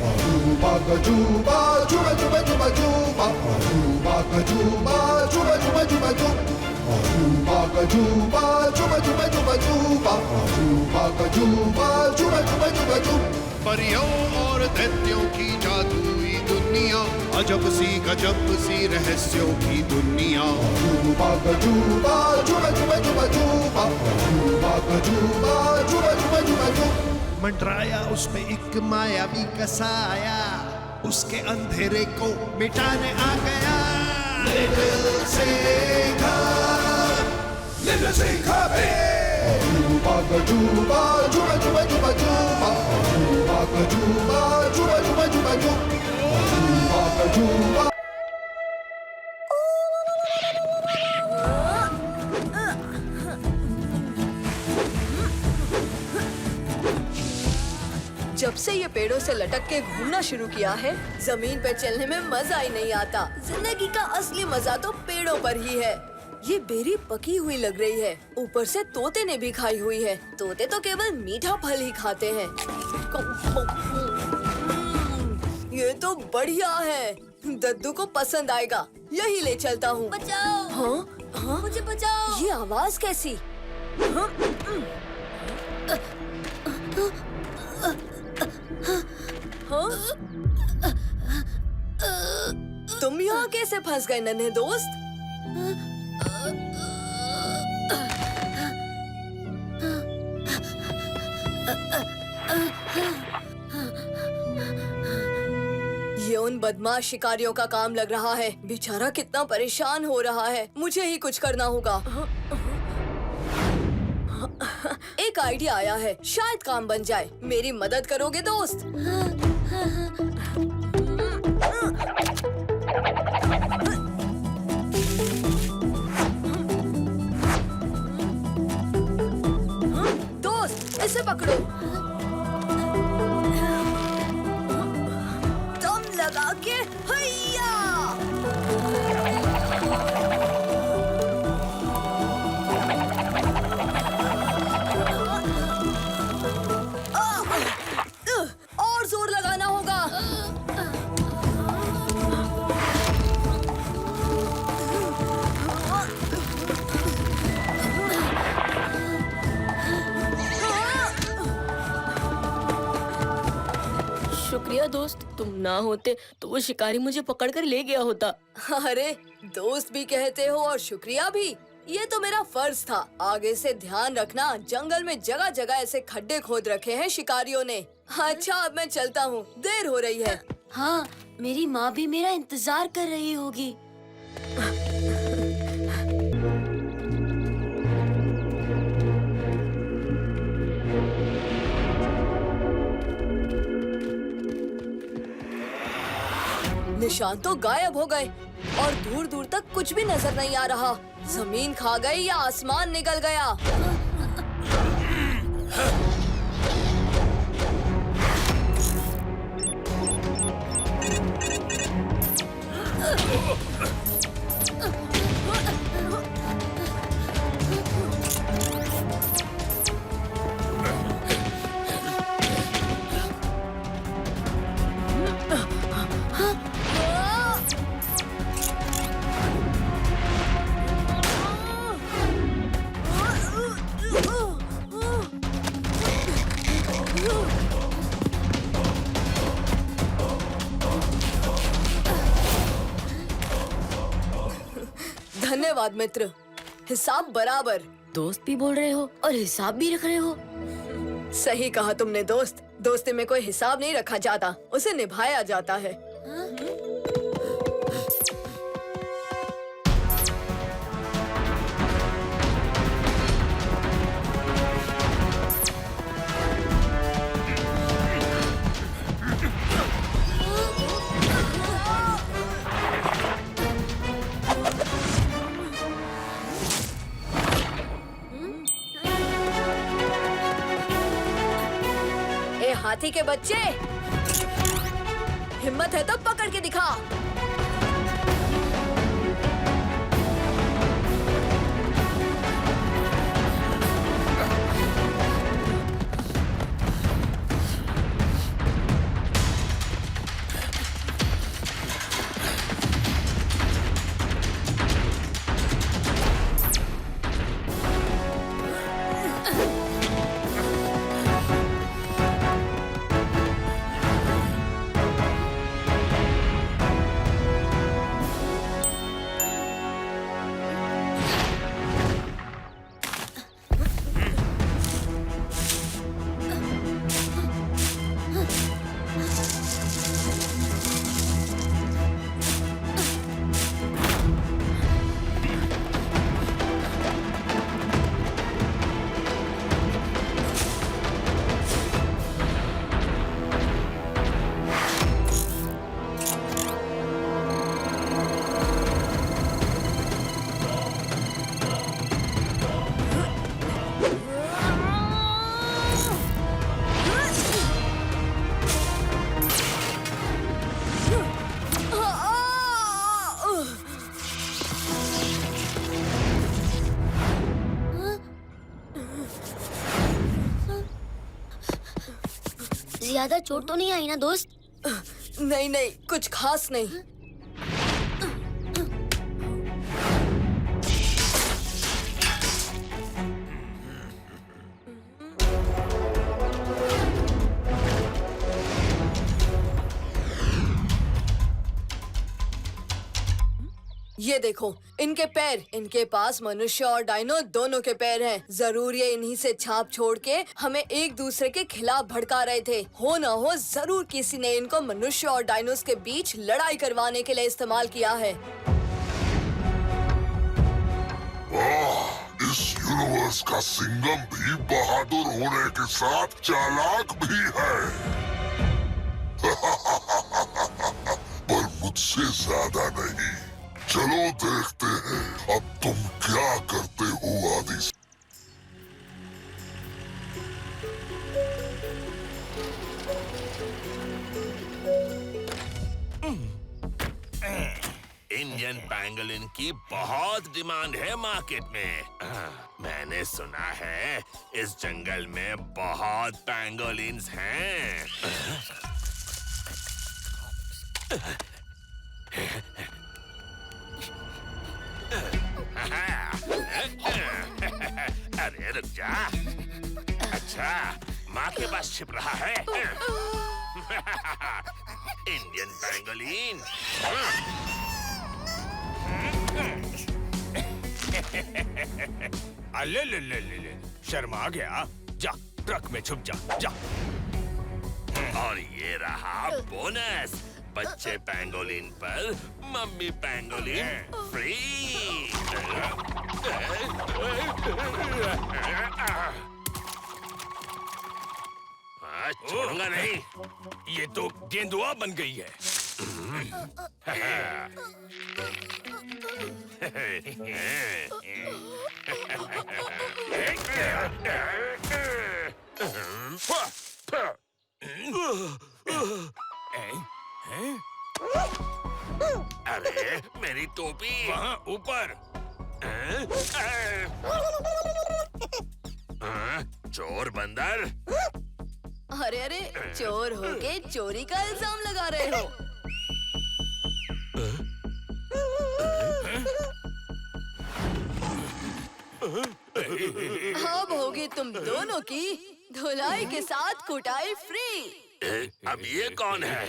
Aruba Gajuba, Juba Juba Juba Juba. Aruba Gajuba, Juba Juba Juba Juba. Aruba Gajuba, Juba Juba Juba Juba. Aruba Gajuba, Juba Juba Juba Juba. परियों और दैत्यों की जादुई दुनिया, अजब सी रहस्यों की दुनिया। Aruba Gajuba, Juba Juba Juba Juba. Aruba Gajuba, Juba Juba Juba Juba. मंडराया उस पे एक मायावी कसाया, उसके अंधेरे को मिटाने आ गया। Little Singha Big. Aruba Gajuba, Juba Juba Juba Juba. Aruba Gajuba, Juba Juba Juba Juba. Aruba Gajuba. जब से ये पेड़ों से लटक के घूमना शुरू किया है, जमीन पे चलने में मजा ही नहीं आता। जिंदगी का असली मजा तो पेड़ों पर ही है। ये बेरी पकी हुई लग रही है, ऊपर से तोते ने भी खाई हुई है। तोते तो केवल मीठा फल ही खाते हैं। ये तो बढ़िया है, दद्दू को पसंद आएगा। यही ले चलता हूँ। बचाओ! हाँ? हाँ? मुझे बचाओ! ये आवाज कैसी? हाँ? हाँ? तुम यहाँ कैसे फंस गए नन्हे दोस्त? ये उन बदमाश शिकारियों का काम लग रहा है। बेचारा कितना परेशान हो रहा है। मुझे ही कुछ करना होगा। एक आइडिया आया है, शायद काम बन जाए। मेरी मदद करोगे दोस्त? दोस्त, इसे पकड़ो। दम लगा के हैया! और जोर लगाना होगा। शुक्रिया दोस्त, तुम ना होते तो वो शिकारी मुझे पकड़कर ले गया होता। अरे दोस्त भी कहते हो और शुक्रिया भी। ये तो मेरा फर्ज था। आगे से ध्यान रखना, जंगल में जगह जगह ऐसे खड्डे खोद रखे हैं शिकारियों ने। अच्छा, अब मैं चलता हूँ, देर हो रही है। हाँ, मेरी माँ भी मेरा इंतजार कर रही होगी। निशान तो गायब हो गए और दूर दूर तक कुछ भी नजर नहीं आ रहा। जमीन खा गई या आसमान निकल गया? धन्यवाद मित्र, हिसाब बराबर। दोस्त भी बोल रहे हो और हिसाब भी रख रहे हो। सही कहा तुमने दोस्त। दोस्ती में कोई हिसाब नहीं रखा जाता, उसे निभाया जाता है। हाथी के बच्चे, हिम्मत है तो पकड़ के दिखा। ज्यादा चोट तो नहीं आई ना दोस्त? नहीं नहीं, कुछ खास नहीं। ये देखो, इनके पैर, इनके पास मनुष्य और डायनो दोनों के पैर हैं। जरूर ये इन्हीं से छाप छोड़ के हमें एक दूसरे के खिलाफ भड़का रहे थे। हो ना हो, जरूर किसी ने इनको मनुष्य और डायनोस के बीच लड़ाई करवाने के लिए इस्तेमाल किया है। वाह, इस यूनिवर्स का सिंघम भी बहादुर होने के साथ चालाक भी है। पर मुझसे ज्यादा नहीं। चलो देखते हैं अब तुम क्या करते हो आदि। इंडियन पैंगोलिन की बहुत डिमांड है मार्केट में। मैंने सुना है इस जंगल में बहुत पैंगोलिन्स हैं। अरे रुक जा। अच्छा, माँ के पास छिप रहा है। Indian pangolin. अले ले ले ले ले, शर्मा गया। जा, ट्रक में छुप जा, जा। और ये रहा बोनस। बच्चे पैंगोलिन पर मम्मी पैंगोलिन फ्री। छोड़ूंगा नहीं। ये तो गेंदुआ बन गई है। अरे मेरी टोपी वहाँ ऊपर। चोर बंदर। अरे अरे, चोर होके चोरी का इल्जाम लगा रहे हो। अब होगी तुम दोनों की धुलाई के साथ कुटाई फ्री। अब ये कौन है?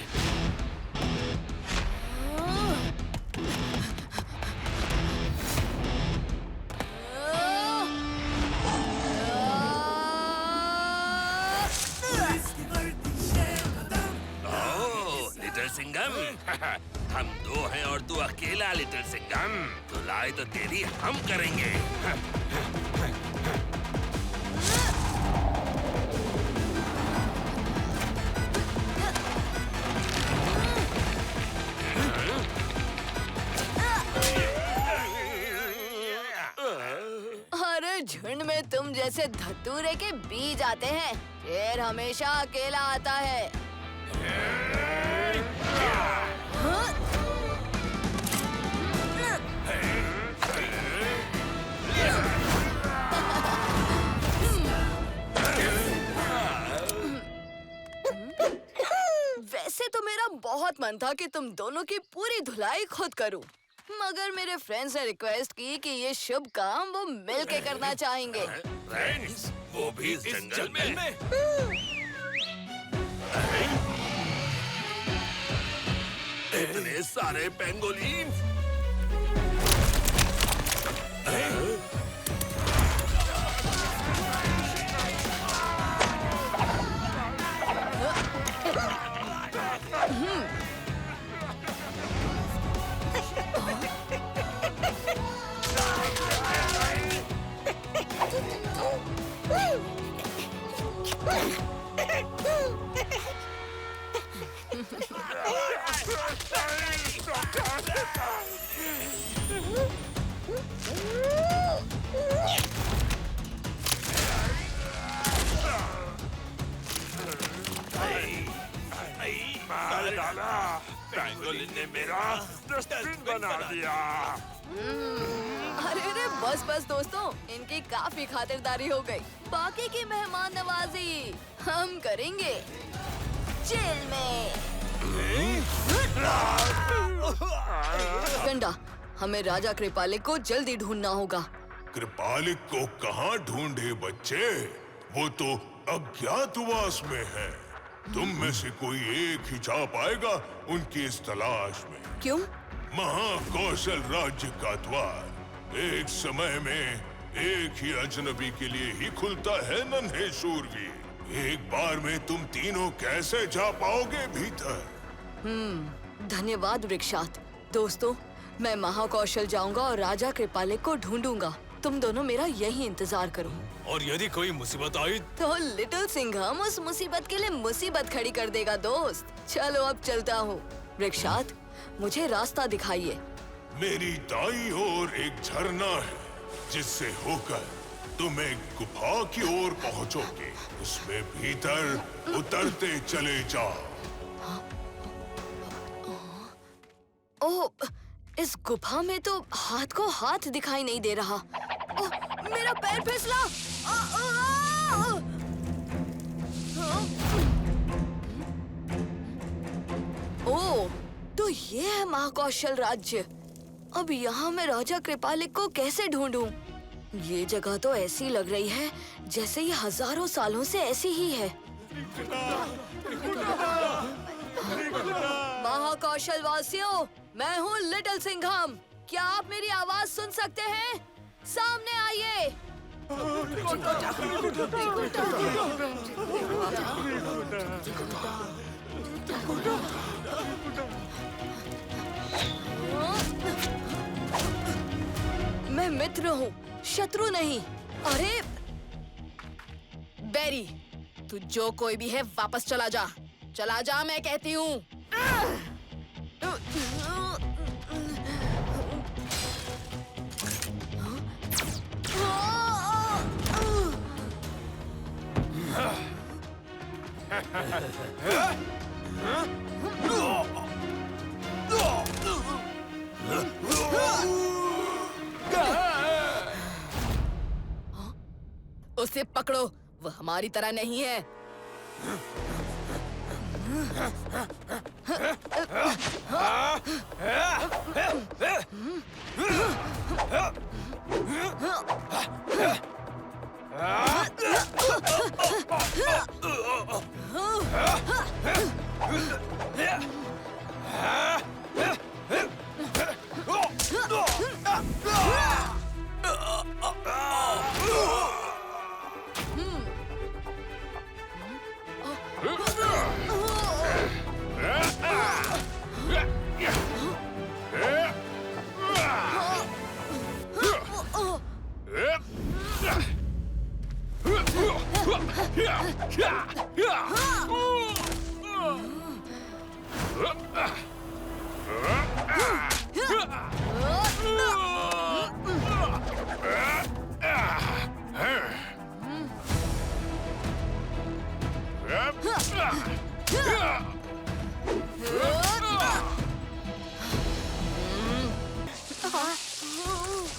लिटिल सिंघम। हम दो हैं और तू अकेला लिटिल सिंघम। धुलाई तो तेरी हम करेंगे। अरे झुंड में तुम जैसे धतूरे के बीज आते हैं, शेर हमेशा अकेला आता है। वैसे तो मेरा बहुत मन था कि तुम दोनों की पूरी धुलाई खुद करूं, मगर मेरे फ्रेंड्स ने रिक्वेस्ट की कि ये शुभ काम वो मिल के करना चाहेंगे। फ्रेंड्स, वो भी इस जंगल में? इतने सारे पेंगोलिन। पेंगोलिन ने मेरा डस्टबिन बना दिया। अरे अरे, बस बस दोस्तों, इनकी काफी खातिरदारी हो गई। बाकी की मेहमान नवाजी हम करेंगे। जेल में। गंडा, हमें राजा कृपालिक को जल्दी ढूंढना होगा। कृपालिक को कहाँ ढूंढे बच्चे? वो तो अज्ञातवास में है। तुम में से कोई एक ही जा पाएगा उनकी इस तलाश में। क्यों? महाकौशल राज्य का द्वार एक समय में एक ही अजनबी के लिए ही खुलता है नन्हे शूरवीर। एक बार में तुम तीनों कैसे जा पाओगे भीतर? धन्यवाद वृक्षात। दोस्तों, मैं महाकौशल जाऊंगा और राजा कृपालिक को ढूंढूंगा। तुम दोनों मेरा यही इंतजार करो। और यदि कोई मुसीबत आई तो लिटिल सिंघम उस मुसीबत के लिए मुसीबत खड़ी कर देगा दोस्त। चलो अब चलता हूँ। वृक्षात, मुझे रास्ता दिखाइए। मेरी दाईं ओर एक झरना है जिससे होकर तुम एक गुफा की ओर पहुंचोगे। उसमें भीतर उतरते चले जाओ। ओह, इस गुफा में तो हाथ को हाथ दिखाई नहीं दे रहा। ओह, मेरा पैर फिसला। ओह, तो ये है महाकौशल राज्य। अब यहाँ मैं राजा कृपालिक को कैसे ढूंढूं? ये जगह तो ऐसी लग रही है जैसे ये हजारों सालों से ऐसी ही है। महाकौशल वासियों, मैं हूँ लिटिल सिंघम। क्या आप मेरी आवाज सुन सकते हैं? सामने आइए। मैं मित्र हूँ, शत्रु नहीं। अरे बेरी, तू जो कोई भी है वापस चला जा। चला जा, मैं कहती हूँ। उसे पकड़ो, वो हमारी तरह नहीं है।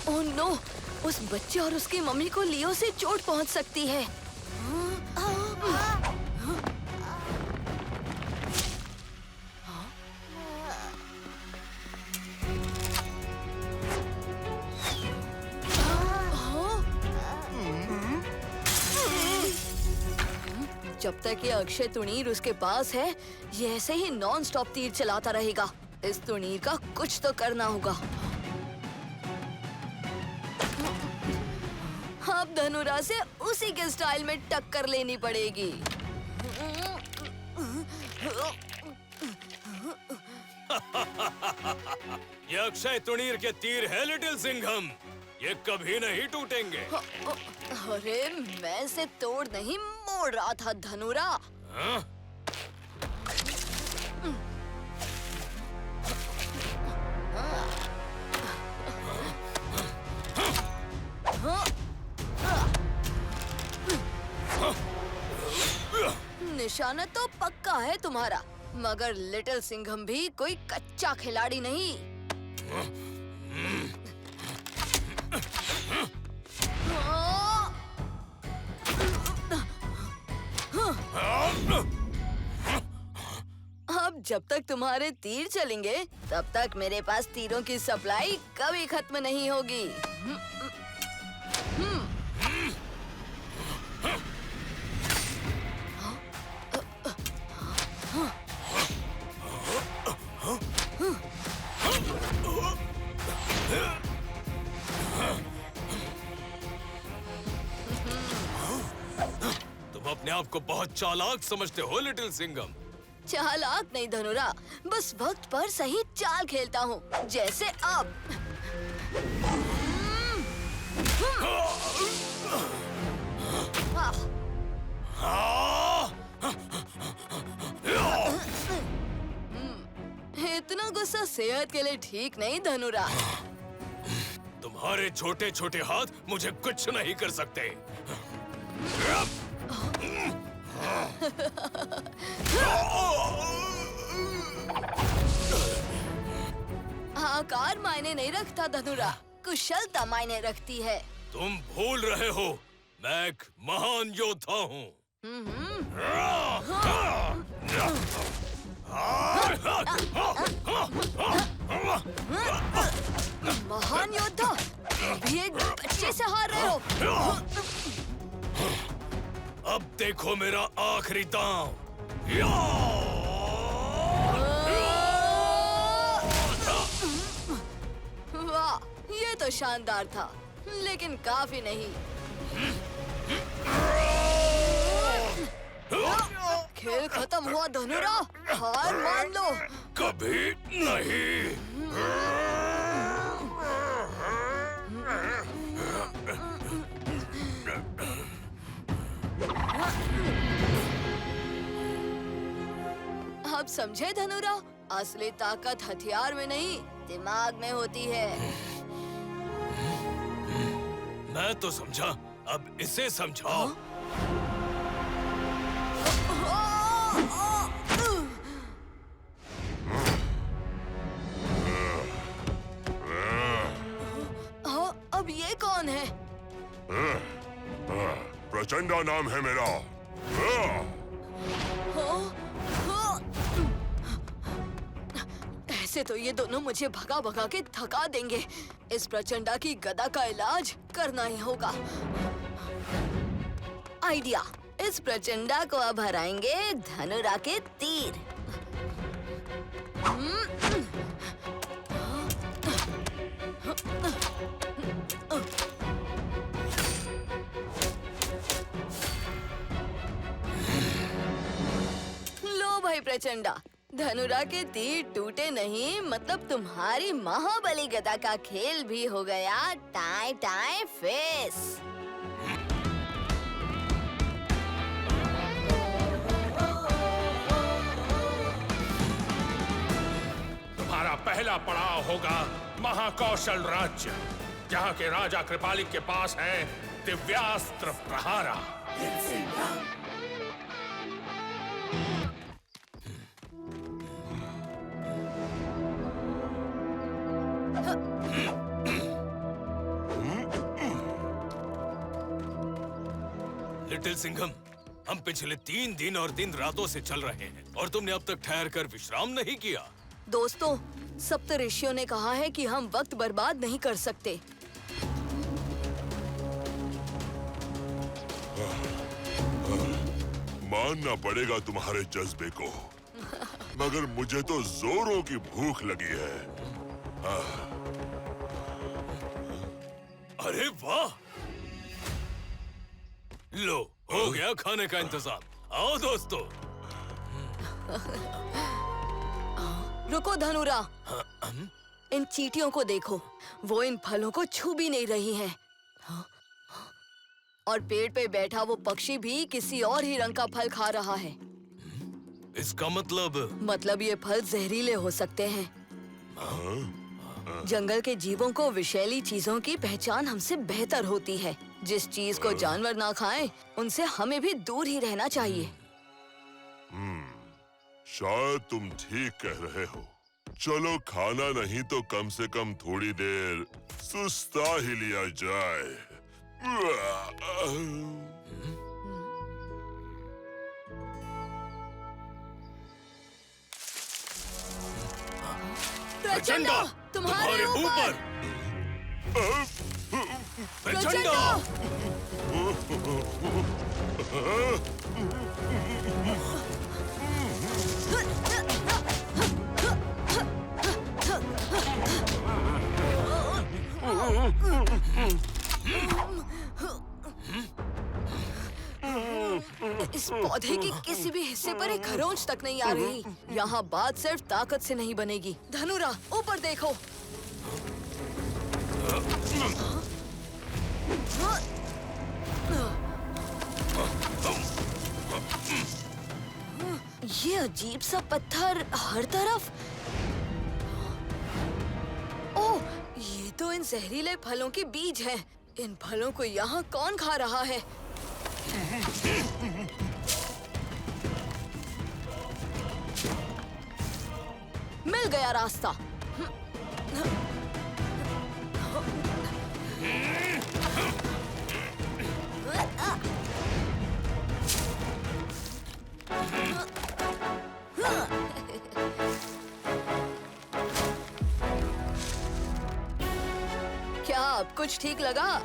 ओह नो, उस बच्चे और उसकी मम्मी को लियो से चोट पहुंच सकती है। जब तक ये अक्षय तुणीर उसके पास है, ये ऐसे ही नॉन स्टॉप तीर चलाता रहेगा। इस तुणीर का कुछ तो करना होगा। अब धनुरा से उसी के स्टाइल में टक्कर लेनी पड़ेगी। ये अक्षय तुणीर के तीर है लिटिल सिंघम। ये कभी नहीं टूटेंगे। अरे मैं इसे तोड़ नहीं मोड़ रहा था धनुरा। हाँ? निशाना तो पक्का है तुम्हारा, मगर लिटिल सिंघम भी कोई कच्चा खिलाड़ी नहीं। जब तक तुम्हारे तीर चलेंगे तब तक मेरे पास तीरों की सप्लाई कभी खत्म नहीं होगी। तुम अपने आप को बहुत चालाक समझते हो लिटिल सिंघम। चालाक नहीं धनुरा, बस वक्त पर सही चाल खेलता हूँ, जैसे अब। इतना गुस्सा सेहत के लिए ठीक नहीं धनुरा। तुम्हारे छोटे छोटे हाथ मुझे कुछ नहीं कर सकते। आकार मायने नहीं रखता धनुरा, कुशलता मायने रखती है। तुम भूल रहे हो, मैं एक महान योद्धा हूँ। महान योद्धा, अभी एक बच्चे से हार रहे हो। अब देखो मेरा आखिरी दांव। वाह, ये तो शानदार था, लेकिन काफी नहीं। खेल खत्म हुआ धनुरा, हार मान लो। कभी नहीं। अब समझे धनुरा, असली ताकत हथियार में नहीं दिमाग में होती है। मैं तो समझा, अब इसे समझाओ। अब ये कौन है? प्रचंडा नाम है मेरा। ऐसे तो ये दोनों मुझे भगा भगा के थका देंगे। इस प्रचंडा की गदा का इलाज करना ही होगा। आइडिया, इस प्रचंडा को अब हराएंगे धनुरा के तीर। लो भाई प्रचंडा, धनुरा के तीर टूटे नहीं, मतलब तुम्हारी महाबली गदा का खेल भी हो गया टाई टाई फेस। तुम्हारा पहला पड़ाव होगा महाकौशल राज्य, जहाँ के राजा कृपालिक के पास है दिव्यास्त्र प्रहारा। लिटिल सिंघम, हम पिछले 3 दिन और 3 रातों से चल रहे हैं और तुमने अब तक ठहर कर विश्राम नहीं किया। दोस्तों, सप्तऋषियों ने कहा है कि हम वक्त बर्बाद नहीं कर सकते। मानना पड़ेगा तुम्हारे जज्बे को, मगर मुझे तो जोरों की भूख लगी है। अरे वाह! लो, हो गया खाने का इंतजाम। आओ दोस्तों। रुको धनुरा, इन चींटियों को देखो, वो इन फलों को छू भी नहीं रही हैं। और पेड़ पे बैठा वो पक्षी भी किसी और ही रंग का फल खा रहा है। इसका मतलब ये फल जहरीले हो सकते हैं। जंगल के जीवों को विषैली चीजों की पहचान हमसे बेहतर होती है। जिस चीज को जानवर ना खाएं, उनसे हमें भी दूर ही रहना चाहिए। शायद तुम ठीक कह रहे हो। चलो, खाना नहीं तो कम से कम थोड़ी देर सुस्ता ही लिया जाए। प्रचंडा, तुम्हारे ऊपर। प्रचंडा! इस पौधे के किसी भी हिस्से पर एक खरोंच तक नहीं आ रही। यहाँ बात सिर्फ ताकत से नहीं बनेगी। धनुरा, ऊपर देखो। ये अजीब सा पत्थर हर तरफ। ओह, ये तो इन जहरीले फलों के बीज हैं। इन फलों को यहाँ कौन खा रहा है? मिल गया रास्ता। क्या अब कुछ ठीक लगा?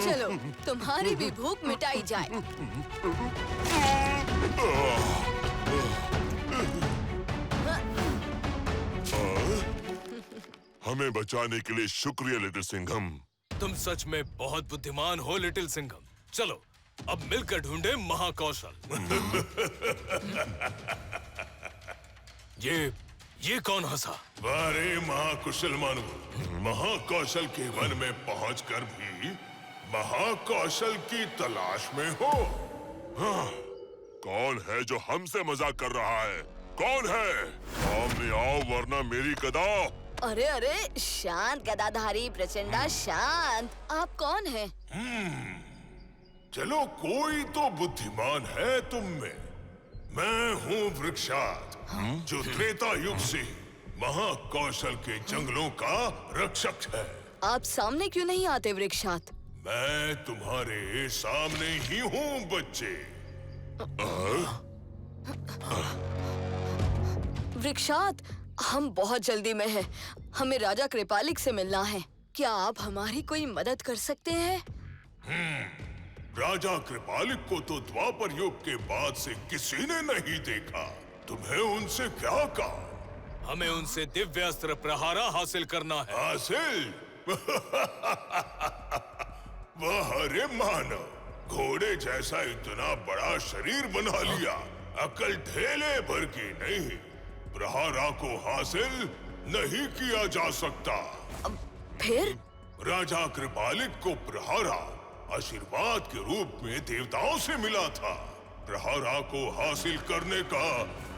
चलो, तुम्हारी भी भूख मिटाई जाए। हमें बचाने के लिए शुक्रिया लिटिल सिंघम। तुम सच में बहुत बुद्धिमान हो लिटिल सिंघम। चलो अब मिलकर ढूंढे महाकौशल। ये कौन हंसा? अरे महाकुशल मानव, महाकौशल के वन में पहुंचकर भी महाकौशल की तलाश में हो। हाँ, कौन है जो हमसे मजाक कर रहा है? कौन है? सामने आओ वरना मेरी गदा। अरे अरे, शांत गदाधारी प्रचंडा, शांत। आप कौन हैं? चलो, कोई तो बुद्धिमान है तुम में। मैं हूँ वृक्षात, जो त्रेता युग से महाकौशल के जंगलों का रक्षक है। आप सामने क्यों नहीं आते वृक्षात? मैं तुम्हारे सामने ही हूँ बच्चे। वृक्षात, हम बहुत जल्दी में हैं। हमें राजा कृपालिक से मिलना है। क्या आप हमारी कोई मदद कर सकते हैं? राजा कृपालिक को तो द्वापर युग के बाद से किसी ने नहीं देखा। तुम्हें उनसे क्या काम? हमें उनसे दिव्यास्त्र प्रहारा हासिल करना है। हासिल? वह अरे मानव, घोड़े जैसा इतना बड़ा शरीर बना लिया, अकल ढेले भर की नहीं। प्रहारा को हासिल नहीं किया जा सकता। फिर? राजा कृपालिक को प्रहारा आशीर्वाद के रूप में देवताओं से मिला था। प्रहारा को हासिल करने का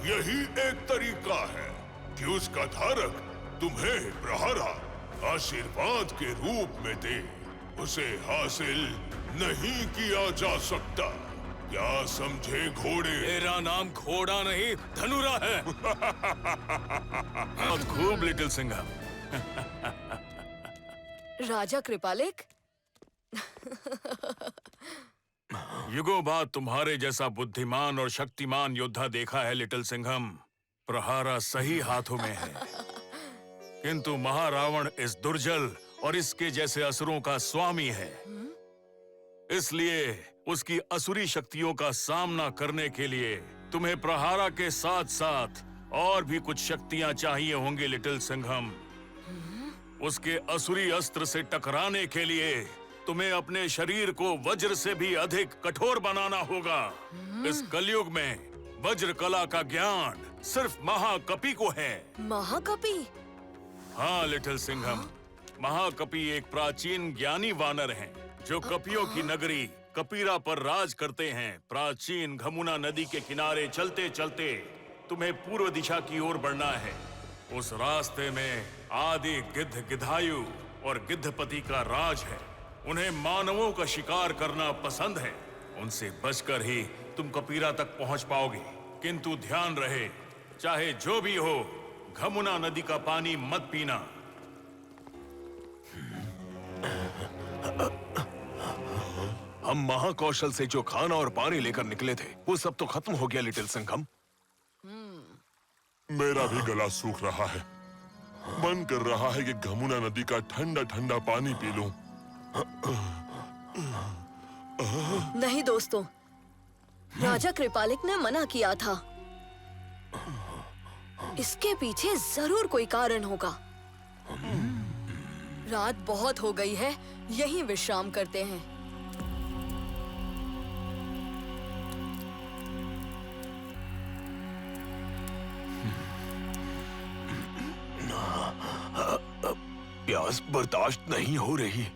यही एक तरीका है कि उसका धारक तुम्हें प्रहारा आशीर्वाद के रूप में दे। उसे हासिल नहीं किया जा सकता। क्या समझे घोड़े? मेरा नाम घोड़ा नहीं धनुरा है। खूब लिटिल सिंघम। राजा कृपालिक, युगों बाद तुम्हारे जैसा बुद्धिमान और शक्तिमान योद्धा देखा है लिटिल सिंघम। प्रहारा सही हाथों में है, किंतु महारावण इस दुर्जल और इसके जैसे असुरों का स्वामी है। इसलिए उसकी असुरी शक्तियों का सामना करने के लिए तुम्हें प्रहारा के साथ साथ और भी कुछ शक्तियां चाहिए होंगी लिटिल सिंघम। उसके असुरी अस्त्र से टकराने के लिए तुम्हें अपने शरीर को वज्र से भी अधिक कठोर बनाना होगा। इस कलयुग में वज्र कला का ज्ञान सिर्फ महाकपि को है। महाकपि? हाँ लिटिल सिंघम, महाकपि एक प्राचीन ज्ञानी वानर हैं, जो कपियों की नगरी कपीरा पर राज करते हैं। प्राचीन घमुना नदी के किनारे चलते चलते तुम्हें पूर्व दिशा की ओर बढ़ना है। उस रास्ते में आदि गिद्ध गिधायु और गिद्धपति का राज है। उन्हें मानवों का शिकार करना पसंद है। उनसे बचकर ही तुम कपीरा तक पहुंच पाओगे। किंतु ध्यान रहे, चाहे जो भी हो, घमुना नदी का पानी मत पीना। हम महाकौशल से जो खाना और पानी लेकर निकले थे, वो सब तो खत्म हो गया लिटिल सिंघम। मेरा भी गला सूख रहा है। मन कर रहा है कि घमुना नदी का ठंडा ठंडा पानी पी लूं। नहीं दोस्तों, राजा कृपालिक ने मना किया था। इसके पीछे जरूर कोई कारण होगा। रात बहुत हो गई है, यहीं विश्राम करते हैं। प्यास बर्दाश्त नहीं हो रही।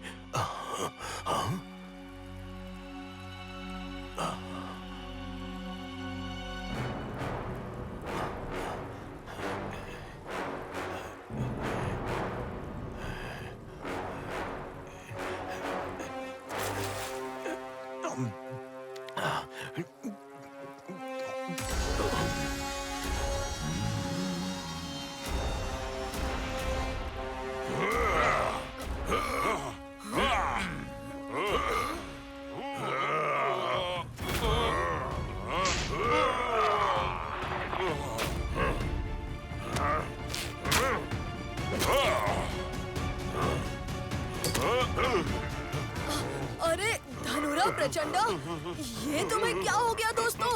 अरे धनुरा प्रचंडा, ये तुम्हें क्या हो गया दोस्तों?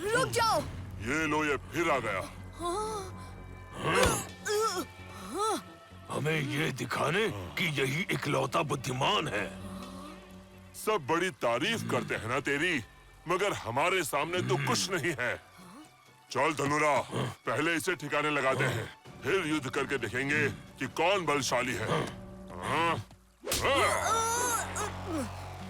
रुक जाओ। ये लो, ये फिर आ गया। हमें ये दिखाने कि यही इकलौता बुद्धिमान है। सब बड़ी तारीफ करते हैं ना तेरी, मगर हमारे सामने तो कुछ नहीं है। चल धनुरा, पहले इसे ठिकाने लगाते हैं, फिर युद्ध करके देखेंगे कि कौन बलशाली है।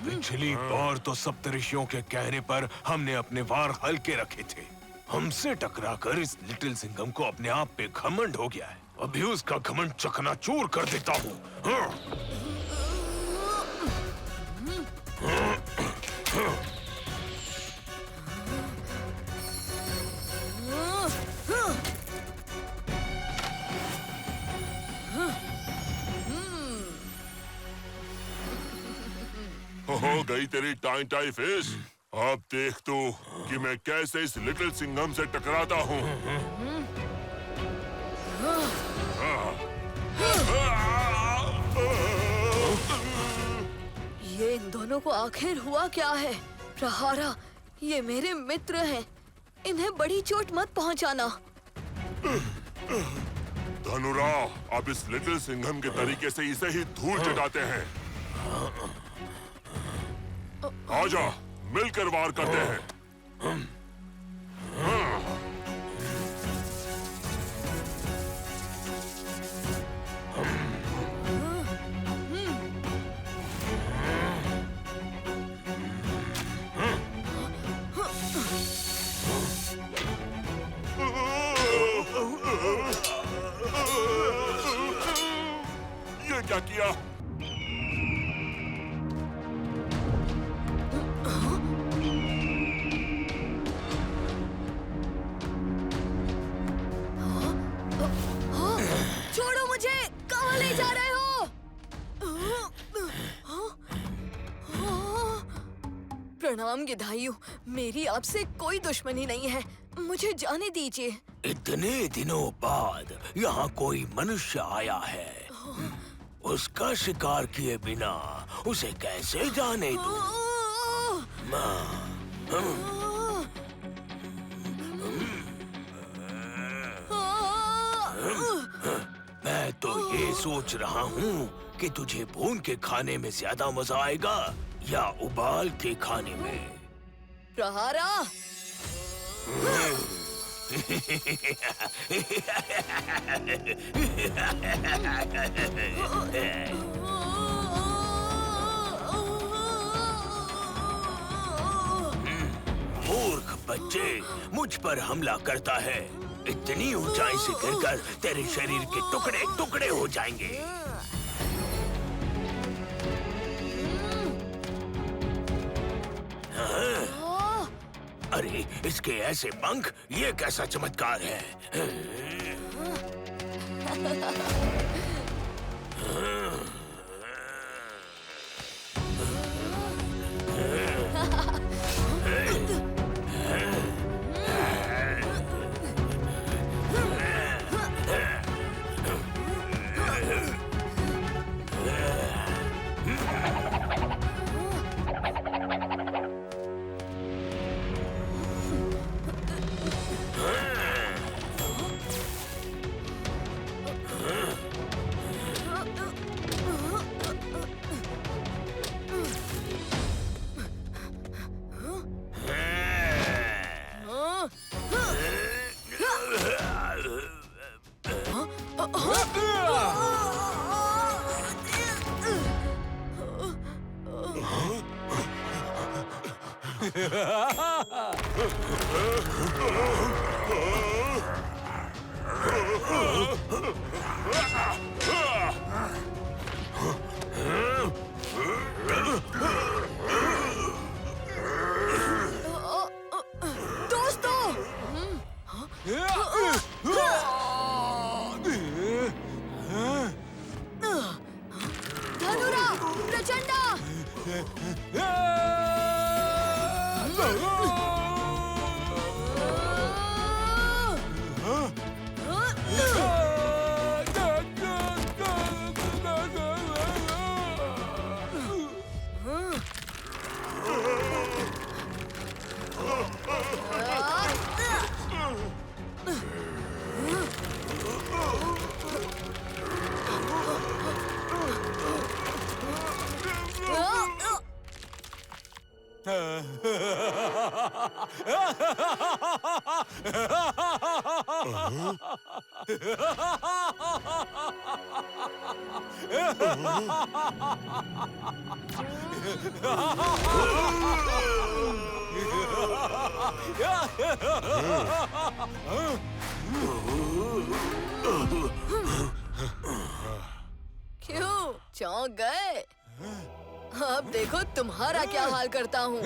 पिछली बार तो सप्तऋषियों के कहने पर हमने अपने वार हल्के रखे थे। हमसे टकराकर इस लिटिल सिंघम को अपने आप पे घमंड हो गया है। अभी उसका घमंड चकनाचूर कर देता हूँ। हो गई तेरी टाई टाई फिश। अब देख तू कि मैं कैसे इस लिटिल सिंघम से टकराता हूँ। ये इन दोनों को आखिर हुआ क्या है? प्रहारा, ये मेरे मित्र हैं, इन्हें बड़ी चोट मत पहुंचाना। धनुरा, अब इस लिटिल सिंघम के तरीके से इसे ही धूल चटाते हैं। आजा, मिलकर वार करते हैं। ये क्या किया? छोड़ो मुझे, कहाँ ले जा रहे हो? प्रणाम गिधाइयों, मेरी आपसे कोई दुश्मनी नहीं है, मुझे जाने दीजिए। इतने दिनों बाद यहाँ कोई मनुष्य आया है। उसका शिकार किए बिना उसे कैसे जाने दूं? मैं तो ये सोच रहा हूँ कि तुझे भून के खाने में ज्यादा मजा आएगा या उबाल के खाने में। प्रहारा, मूर्ख बच्चे, मुझ पर हमला करता है। इतनी ऊंचाई से गिरकर तेरे शरीर के टुकड़े टुकड़े हो जाएंगे। हाँ? अरे इसके ऐसे पंख, ये कैसा चमत्कार है। दोस्तों, धनुरा, प्रचंडा, क्यों चौंक गए? अब देखो तुम्हारा क्या हाल करता हूँ।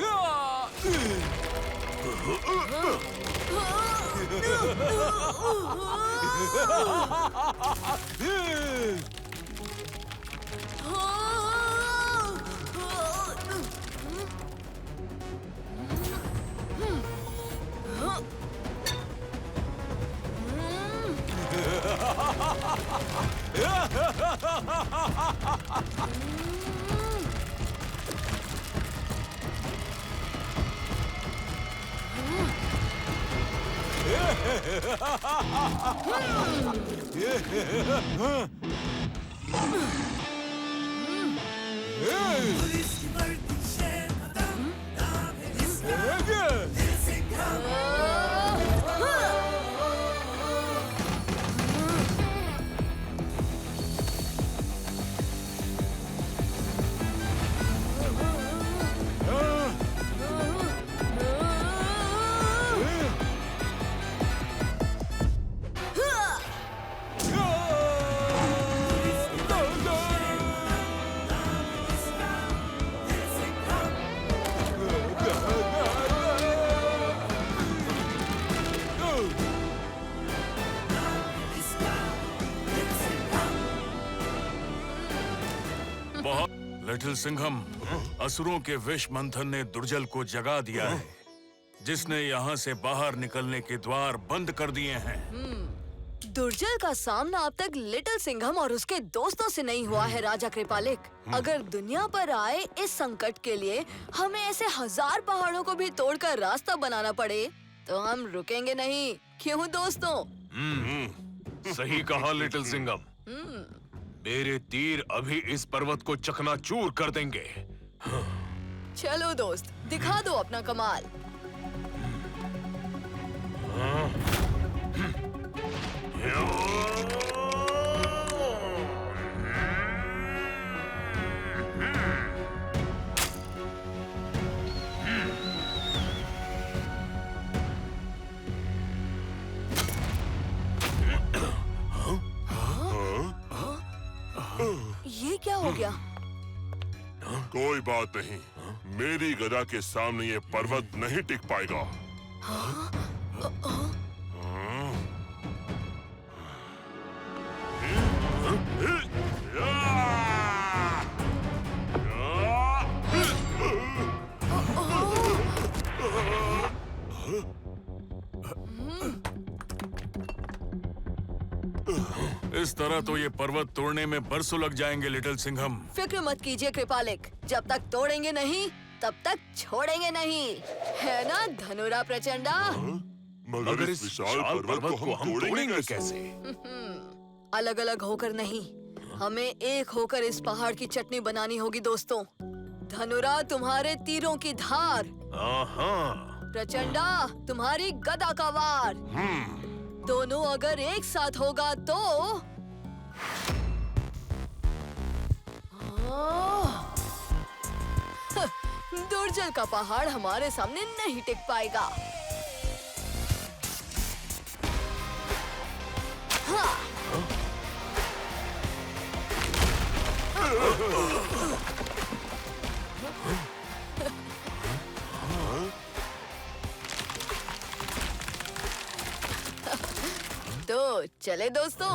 लिटिल सिंघम, असुरों के विष मंथन ने दुर्जल को जगा दिया है, जिसने यहाँ से बाहर निकलने के द्वार बंद कर दिए हैं। दुर्जल का सामना अब तक लिटिल सिंघम और उसके दोस्तों से नहीं हुआ है राजा कृपालिक। अगर दुनिया पर आए इस संकट के लिए हमें ऐसे 1000 पहाड़ों को भी तोड़कर रास्ता बनाना पड़े तो हम रुकेंगे नहीं, क्यों दोस्तों? सही कहा लिटिल सिंघम। मेरे तीर अभी इस पर्वत को चकनाचूर कर देंगे। चलो दोस्त, दिखा दो अपना कमाल। ये क्या हो गया? कोई बात नहीं, मेरी गदा के सामने ये पर्वत नहीं टिक पाएगा। इस तरह तो ये पर्वत तोड़ने में बरसों लग जाएंगे लिटिल सिंघम। फिक्र मत कीजिए कृपालिक, जब तक तोड़ेंगे नहीं तब तक छोड़ेंगे नहीं, है ना धनुरा प्रचंडा? मगर इस विशाल पर्वत को हम तोड़ेंगे कैसे? अलग अलग होकर नहीं, हमें एक होकर इस पहाड़ की चटनी बनानी होगी दोस्तों। धनुरा तुम्हारे तीरों की धार, प्रचंडा तुम्हारी गदा का वार, दोनों अगर एक साथ होगा तो दुर्जल का पहाड़ हमारे सामने नहीं टिक पाएगा। हाँ। तो चले दोस्तों।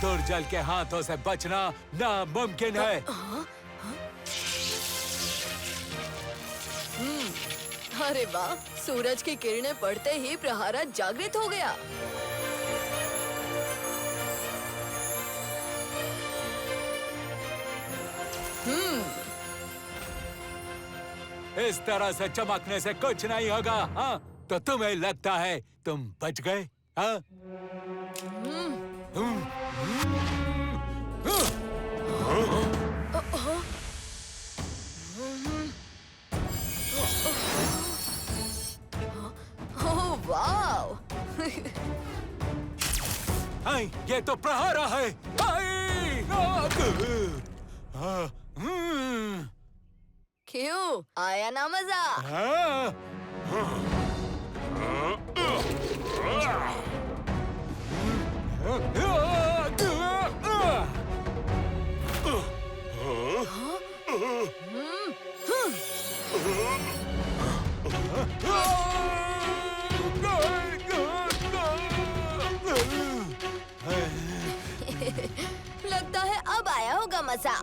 दुर्जल के हाथों से बचना नामुमकिन है। अरे वाह, सूरज की किरणें पड़ते ही प्रहारा जागृत हो गया। इस तरह से चमकने से कुछ नहीं होगा। हाँ, तो तुम्हें लगता है तुम बच गए? हाँ? हाय, ये तो प्रहारा है। क्यों आया ना मजा? लगता है अब आया होगा मजा।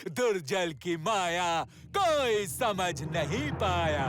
दुर्जल की माया कोई समझ नहीं पाया।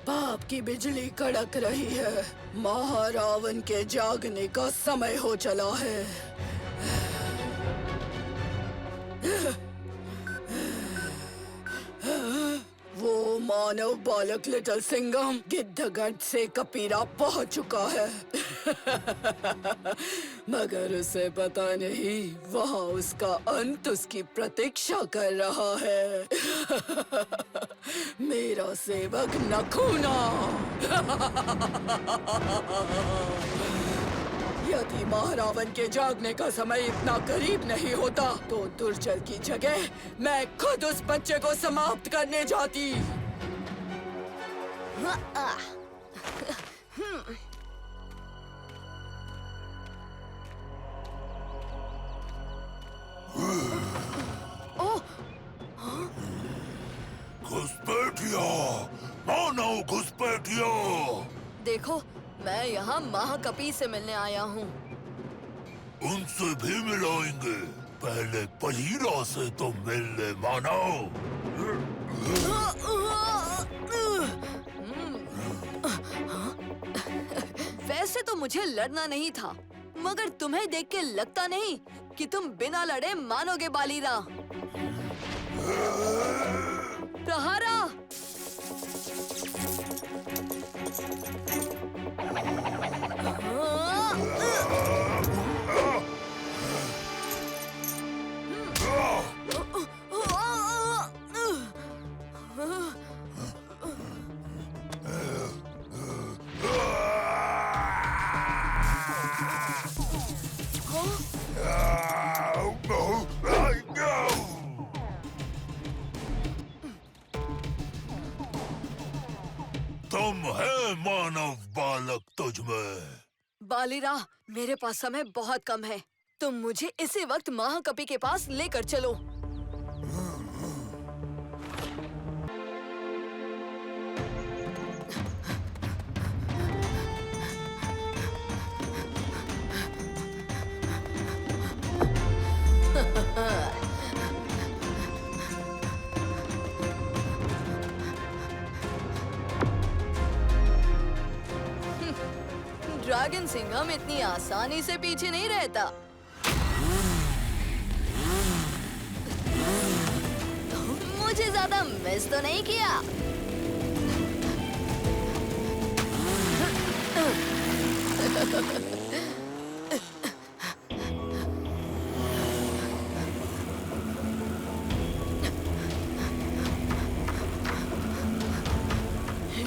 पाप की बिजली कड़क रही है। महारावण के जागने का समय हो चला है। वो मानव बालक लिटिल सिंघम गिद्धगढ़ से कपीरा पहुंच चुका है। मगर उसे पता नहीं वहाँ उसका अंत उसकी प्रतीक्षा कर रहा है। मेरा सेवक नखूना। यदि महारावण के जागने का समय इतना करीब नहीं होता तो दुर्जल की जगह मैं खुद उस बच्चे को समाप्त करने जाती। घुसपैठिया, मानव घुसपैठिया। देखो, मैं यहाँ महाकपी से मिलने आया हूँ। उनसे भी मिलाएंगे। पहले बहीरा से तो मिल ले मानव। वैसे तो मुझे लड़ना नहीं था, मगर तुम्हें देख के लगता नहीं कि तुम बिना लड़े मानोगे बालीरा। प्रहारा! बालिरा, मेरे पास समय बहुत कम है। तुम मुझे इसी वक्त महाकपि के पास लेकर चलो। ड्रैगन सिंघम इतनी आसानी से पीछे नहीं रहता। मुझे ज्यादा मिस तो नहीं किया।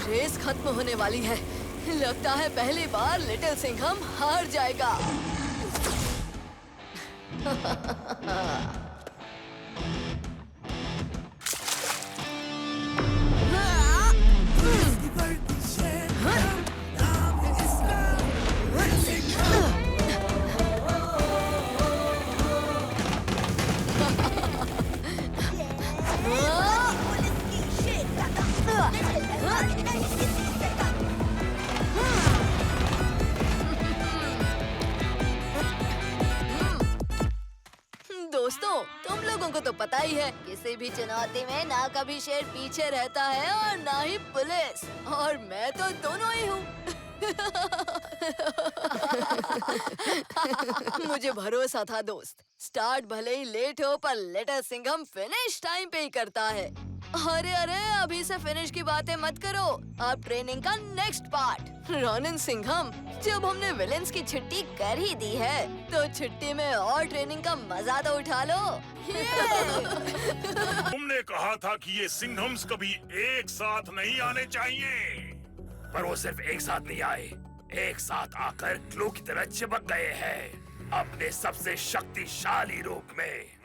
रेस खत्म होने वाली है। लगता है पहली बार लिटिल सिंघम हार जाएगा। दोस्तों, तुम लोगों को तो पता ही है, किसी भी चुनौती में ना कभी शेर पीछे रहता है और ना ही पुलिस, और मैं तो दोनों ही हूँ। मुझे भरोसा था दोस्त। स्टार्ट भले ही लेट हो पर लिटिल सिंघम फिनिश टाइम पे ही करता है। अरे अरे, अभी से फिनिश की बातें मत करो। अब ट्रेनिंग का नेक्स्ट पार्ट। रॉनिन सिंघम, जब हमने विलेंस की छुट्टी कर ही दी है, तो छुट्टी में और ट्रेनिंग का मजा तो उठा लो। तुमने कहा था कि ये सिंघम्स कभी एक साथ नहीं आने चाहिए, पर वो सिर्फ एक साथ नहीं आए, एक साथ आकर ग्लू की तरह चिपक गए हैं अपने सबसे शक्तिशाली रूप में।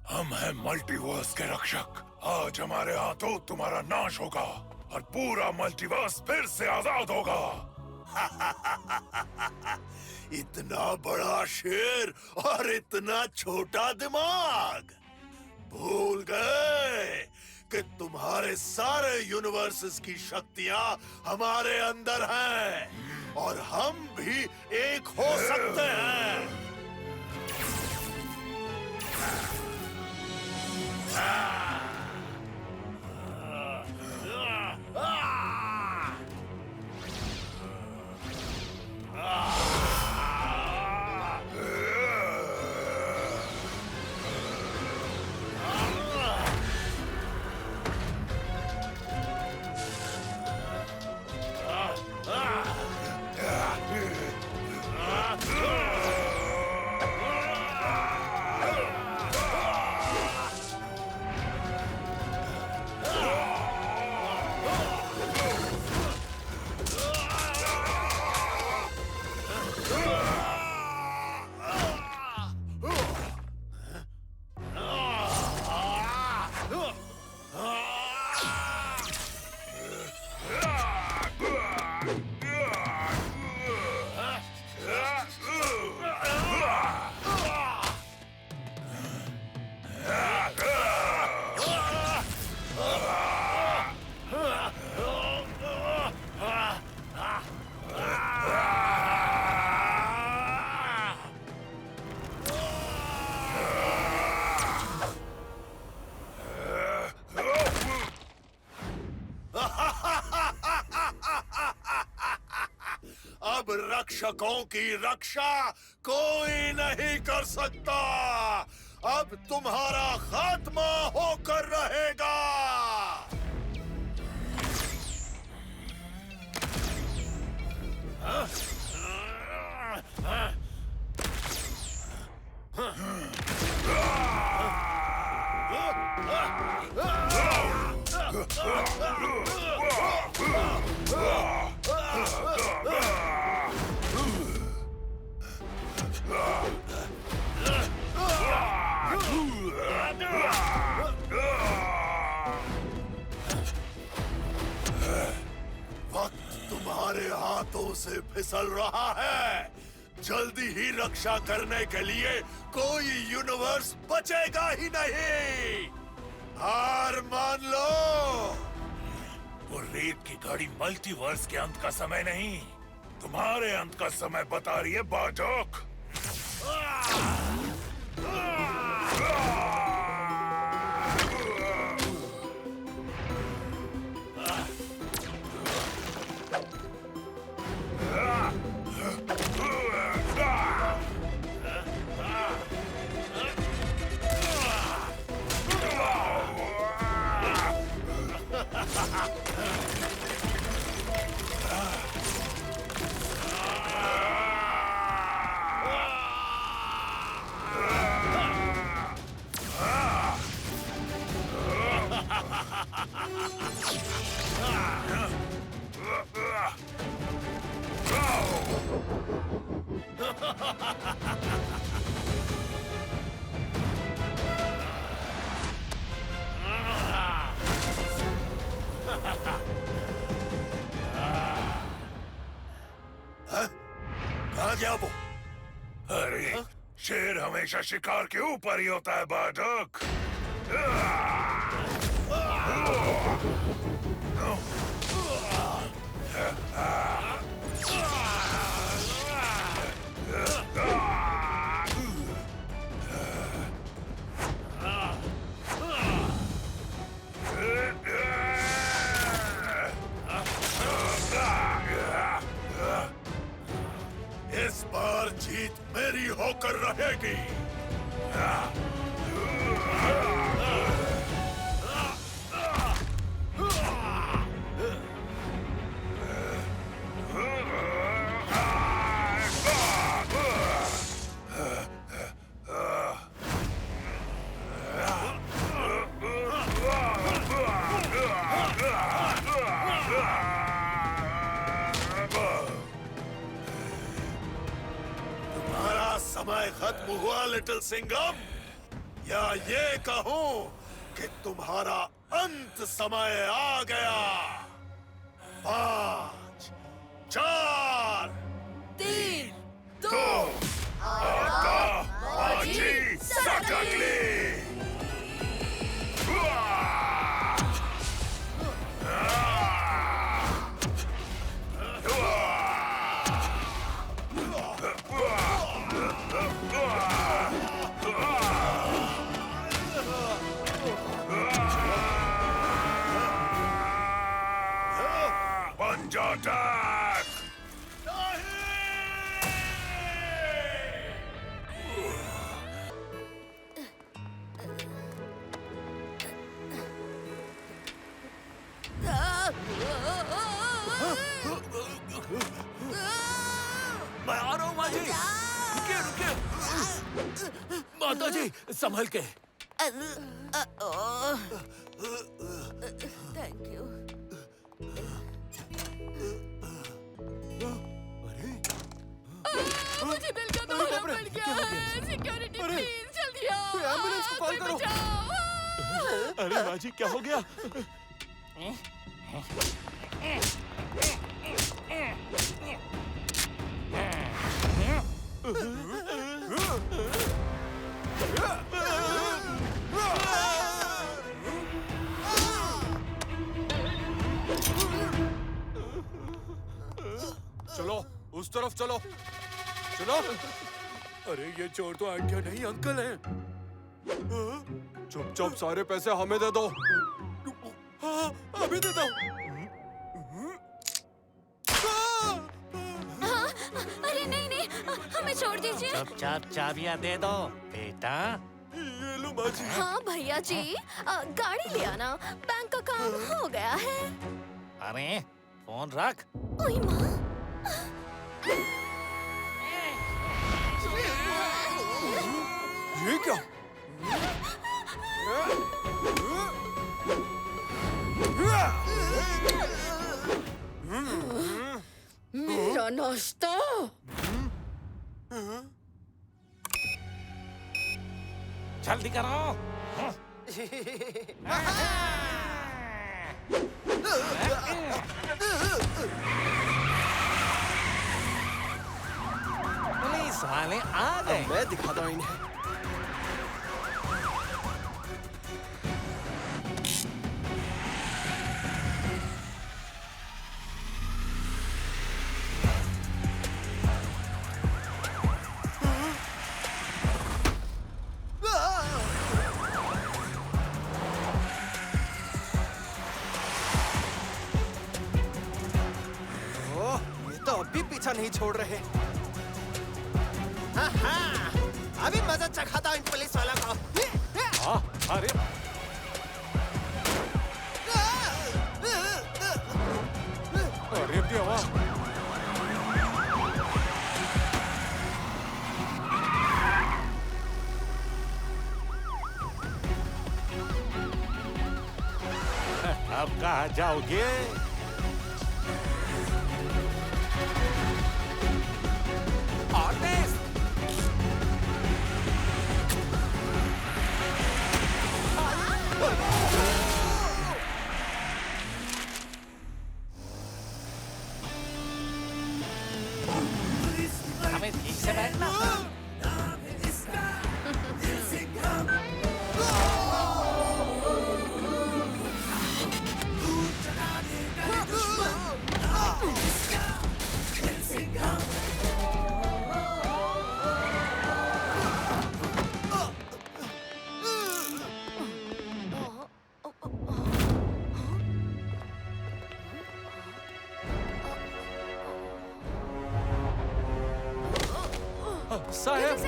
हम हैं मल्टीवर्स के रक्षक। आज हमारे हाथों तुम्हारा नाश होगा और पूरा मल्टीवर्स फिर से आजाद होगा। इतना बड़ा शेर और इतना छोटा दिमाग, भूल गए कि तुम्हारे सारे यूनिवर्सेस की शक्तियां हमारे अंदर हैं और हम भी एक हो सकते हैं। रक्षकों की रक्षा कोई नहीं कर सकता। अब तुम्हारा खात्मा होकर रहेगा। तुम्हारे हाथों से फिसल रहा है। जल्दी ही रक्षा करने के लिए कोई यूनिवर्स बचेगा ही नहीं। हार मान लो। वो रेत की गाड़ी मल्टीवर्स के अंत का समय नहीं, तुम्हारे अंत का समय बता रही है बाजोक। कहाँ गया वो? अरे शेर हमेशा शिकार के ऊपर ही होता है बाधक। इस बार जीत मेरी होकर रहेगी। समय खत्म हुआ लिटिल सिंघम, या ये कहूं कि तुम्हारा अंत समय आ गया। 5, 4, 3, 2, आता बाजी सटकली। Attack! मैं आ रहा हूँ माँ जी। रुकिए रुकिए। माता जी संभल के। Thank you. मुझे दिल का दौरा पड़ गया है। सिक्योरिटी प्लीज जल्दी आओ। एम्बुलेंस को कॉल करो। अरे माँ जी क्या हो गया? चलो उस तरफ चलो। चलो। अरे ये चोर तो आंटिया नहीं अंकल हैं। चुपचाप सारे पैसे हमें दे दो। हाँ, अभी दे दो। अरे नहीं नहीं, हमें छोड़ दीजिए। चुपचाप चाबियां दे दो बेटा। ये लो बाजी। हाँ भैया जी, गाड़ी ले आना, बैंक का काम हो गया है। अरे फोन रख। ओए माँ। ये क्या? मेरा नाश्ता। जल्दी करो। साले आ गए। मैं दिखाता हूँ इन्हें। पीछा नहीं छोड़ रहे। अभी मजा चखाता इन पुलिस वाला को। अरे अरे देवा। अब कहाँ जाओगे? हमें ठीक से बैठना। साहब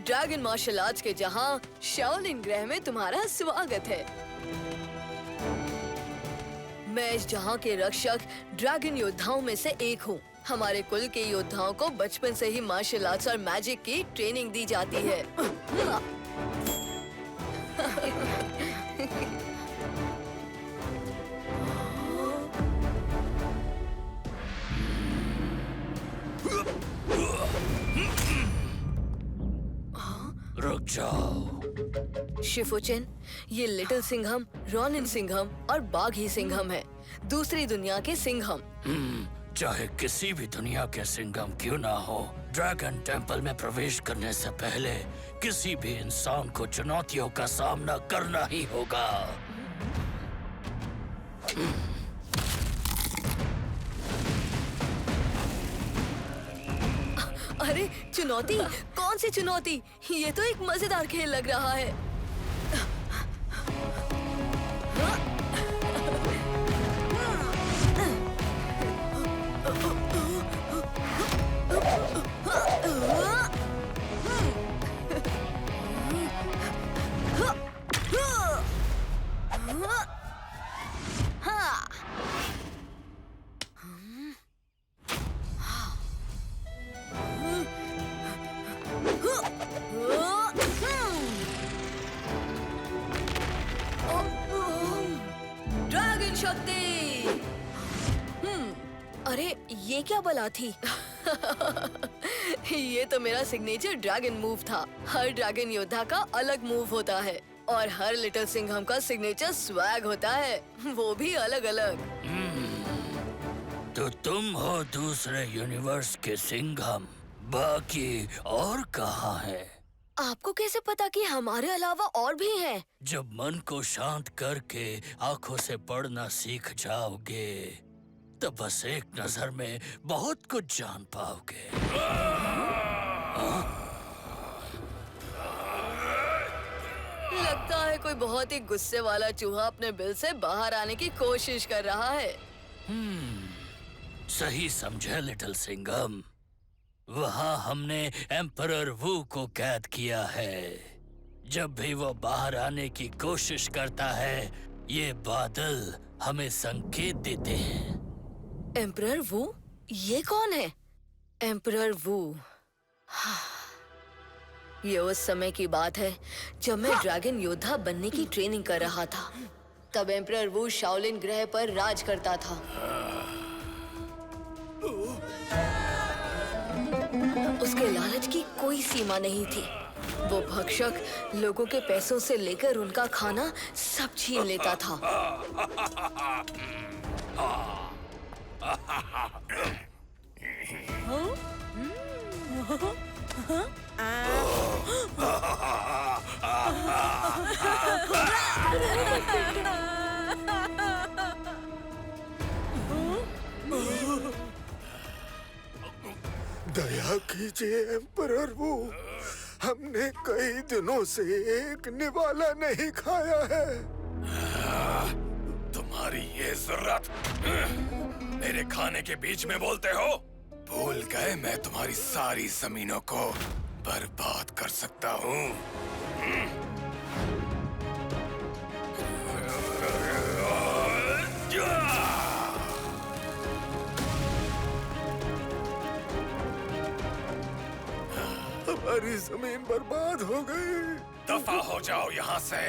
ड्रैगन मार्शल आर्ट्स के जहां शाओलिन ग्रह में तुम्हारा स्वागत है। मैं इस जहां के रक्षक ड्रैगन योद्धाओं में से एक हूँ। हमारे कुल के योद्धाओं को बचपन से ही मार्शल आर्ट्स और मैजिक की ट्रेनिंग दी जाती है। रुक जाओ। शिफुचिन, ये लिटिल सिंघम, रॉनिन सिंघम और बाघी सिंघम है, दूसरी दुनिया के सिंघम। चाहे किसी भी दुनिया के सिंघम क्यों ना हो, ड्रैगन टेंपल में प्रवेश करने से पहले किसी भी इंसान को चुनौतियों का सामना करना ही होगा। अरे चुनौती? कौन सी चुनौती? ये तो एक मजेदार खेल लग रहा है। ड्रैगन शक्ति! अरे ये क्या बला थी? ये तो मेरा सिग्नेचर ड्रैगन मूव था। हर ड्रैगन योद्धा का अलग मूव होता है और हर लिटिल सिंघम का सिग्नेचर स्वैग होता है, वो भी अलग अलग। तो तुम हो दूसरे यूनिवर्स के सिंघम, बाकी और कहाँ है? आपको कैसे पता कि हमारे अलावा और भी हैं? जब मन को शांत करके आंखों से पढ़ना सीख जाओगे, तब बस एक नजर में बहुत कुछ जान पाओगे। लगता है कोई बहुत ही गुस्से वाला चूहा अपने बिल से बाहर आने की कोशिश कर रहा है। सही समझे लिटिल सिंघम। वहाँ हमने एम्परर वू को कैद किया है। जब भी वो बाहर आने की कोशिश करता है, ये बादल हमें संकेत देते हैं। एम्परर वू? ये कौन है? एम्परर वू। ये उस समय की बात है जब मैं ड्रैगन योद्धा बनने की ट्रेनिंग कर रहा था। तब एम्परर वू शाओलिन ग्रह पर राज करता था। उसके लालच की कोई सीमा नहीं थी। वो भक्षक लोगों के पैसों से लेकर उनका खाना सब छीन लेता था। दया कीजिए एम्परर वू, हमने कई दिनों से एक निवाला नहीं खाया है। तुम्हारी ये जरूरत मेरे खाने के बीच में बोलते हो? भूल गए मैं तुम्हारी सारी जमीनों को बर्बाद कर सकता हूँ। हमारी जमीन बर्बाद हो गई। दफा हो जाओ यहाँ से।